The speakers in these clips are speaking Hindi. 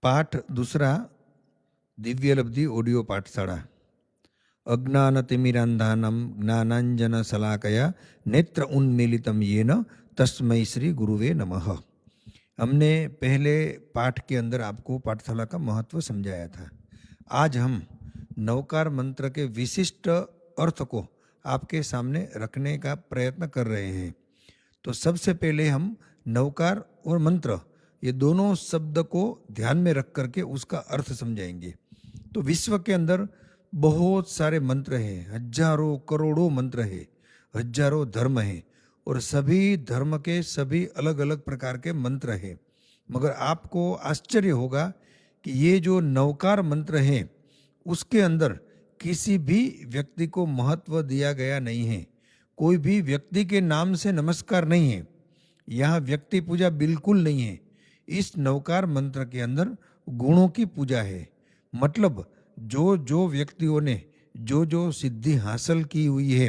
पाठ दूसरा दिव्यलब्धि ऑडियो पाठशाला। अज्ञानतिमिरान्धानं ज्ञानाञ्जनशलाकया नेत्र उन्मीलितं येन तस्मै श्री गुरुवे नमः। हमने पहले पाठ के अंदर आपको पाठशाला का महत्व समझाया था। आज हम नवकार मंत्र के विशिष्ट अर्थ को आपके सामने रखने का प्रयत्न कर रहे हैं। तो सबसे पहले हम नवकार और मंत्र ये दोनों शब्द को ध्यान में रख करके उसका अर्थ समझाएंगे। तो विश्व के अंदर बहुत सारे मंत्र हैं, हजारों करोड़ों मंत्र हैं, हजारों धर्म हैं और सभी धर्म के सभी अलग अलग प्रकार के मंत्र हैं। मगर आपको आश्चर्य होगा कि ये जो नवकार मंत्र हैं उसके अंदर किसी भी व्यक्ति को महत्व दिया गया नहीं है। कोई भी व्यक्ति के नाम से नमस्कार नहीं है, यहाँ व्यक्ति पूजा बिल्कुल नहीं है। इस नवकार मंत्र के अंदर गुणों की पूजा है। मतलब जो जो व्यक्तियों ने जो जो सिद्धि हासिल की हुई है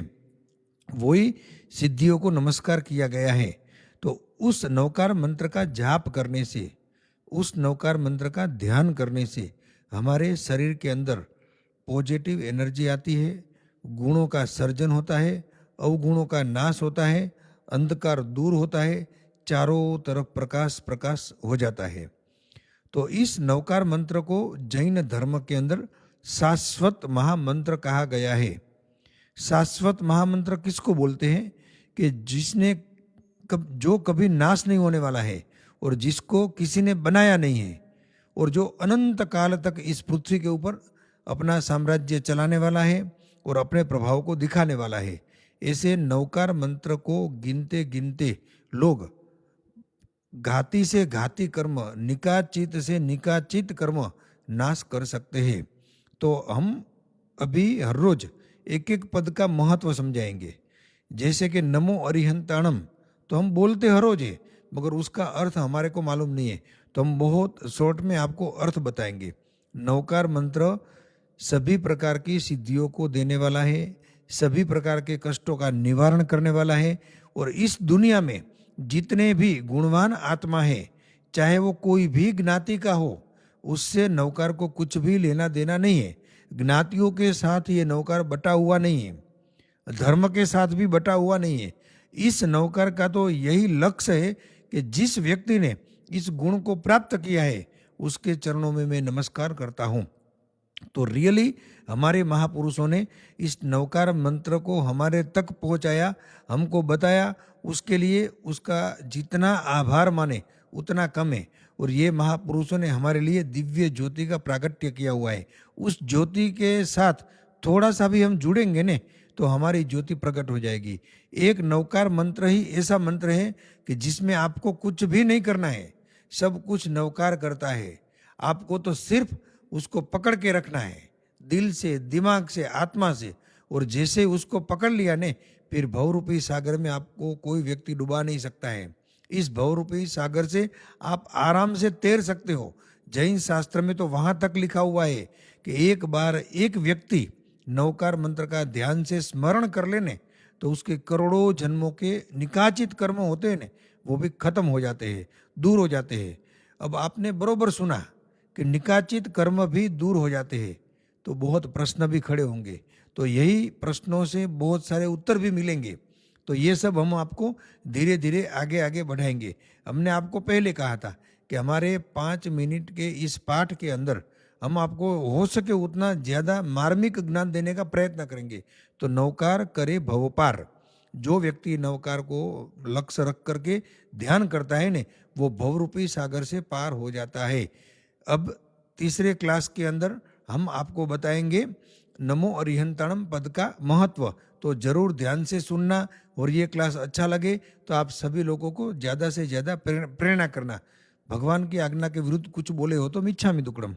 वही सिद्धियों को नमस्कार किया गया है। तो उस नवकार मंत्र का जाप करने से, उस नवकार मंत्र का ध्यान करने से हमारे शरीर के अंदर पॉजिटिव एनर्जी आती है, गुणों का सर्जन होता है, अवगुणों का नाश होता है, अंधकार दूर होता है, चारों तरफ प्रकाश प्रकाश हो जाता है। तो इस नवकार मंत्र को जैन धर्म के अंदर शाश्वत महामंत्र कहा गया है। शाश्वत महामंत्र किसको बोलते हैं? कि जिसने जो कभी नाश नहीं होने वाला है और जिसको किसी ने बनाया नहीं है और जो अनंत काल तक इस पृथ्वी के ऊपर अपना साम्राज्य चलाने वाला है और अपने प्रभाव को दिखाने वाला है। ऐसे नवकार मंत्र को गिनते गिनते लोग घाती से घाती कर्म, निकाचित से निकाचित कर्म नाश कर सकते हैं। तो हम अभी हर रोज एक एक पद का महत्व समझाएंगे। जैसे कि नमो अरिहंताणम तो हम बोलते हर रोज है, मगर उसका अर्थ हमारे को मालूम नहीं है। तो हम बहुत शॉर्ट में आपको अर्थ बताएंगे। नवकार मंत्र सभी प्रकार की सिद्धियों को देने वाला है, सभी प्रकार के कष्टों का निवारण करने वाला है। और इस दुनिया में जितने भी गुणवान आत्मा है, चाहे वो कोई भी ज्ञाति का हो, उससे नवकार को कुछ भी लेना देना नहीं है। ज्ञातियों के साथ ये नवकार बटा हुआ नहीं है, धर्म के साथ भी बटा हुआ नहीं है। इस नवकार का तो यही लक्ष्य है कि जिस व्यक्ति ने इस गुण को प्राप्त किया है उसके चरणों में मैं नमस्कार करता हूँ। तो रियली हमारे महापुरुषों ने इस नवकार मंत्र को हमारे तक पहुंचाया, हमको बताया। उसके लिए उसका जितना आभार माने उतना कम है। और ये महापुरुषों ने हमारे लिए दिव्य ज्योति का प्रागट्य किया हुआ है। उस ज्योति के साथ थोड़ा सा भी हम जुड़ेंगे ने तो हमारी ज्योति प्रकट हो जाएगी। एक नवकार मंत्र ही ऐसा मंत्र है कि जिसमें आपको कुछ भी नहीं करना है, सब कुछ नवकार करता है। आपको तो सिर्फ उसको पकड़ के रखना है, दिल से, दिमाग से, आत्मा से। और जैसे उसको पकड़ लिया ने, फिर भवरूपी सागर में आपको कोई व्यक्ति डुबा नहीं सकता है। इस भवरूपी सागर से आप आराम से तैर सकते हो। जैन शास्त्र में तो वहां तक लिखा हुआ है कि एक बार एक व्यक्ति नवकार मंत्र का ध्यान से स्मरण कर लेने तो उसके करोड़ों जन्मों के निकाचित कर्म होते हैं वो भी खत्म हो जाते हैं, दूर हो जाते हैं। अब आपने बरोबर सुना कि निकाचित कर्म भी दूर हो जाते हैं, तो बहुत प्रश्न भी खड़े होंगे। तो यही प्रश्नों से बहुत सारे उत्तर भी मिलेंगे। तो ये सब हम आपको धीरे धीरे आगे आगे बढ़ाएंगे। हमने आपको पहले कहा था कि हमारे 5 मिनट के इस पाठ के अंदर हम आपको हो सके उतना ज़्यादा मार्मिक ज्ञान देने का प्रयत्न करेंगे। तो नवकार करे भवपार, जो व्यक्ति नवकार को लक्ष्य रख करके ध्यान करता है ने, वो भवरूपी सागर से पार हो जाता है। अब तीसरे क्लास के अंदर हम आपको बताएंगे नमो अरिहंताणम पद का महत्व। तो जरूर ध्यान से सुनना और ये क्लास अच्छा लगे तो आप सभी लोगों को ज़्यादा से ज़्यादा प्रेरणा करना। भगवान की आज्ञा के विरुद्ध कुछ बोले हो तो मिच्छामि दुक्कडम।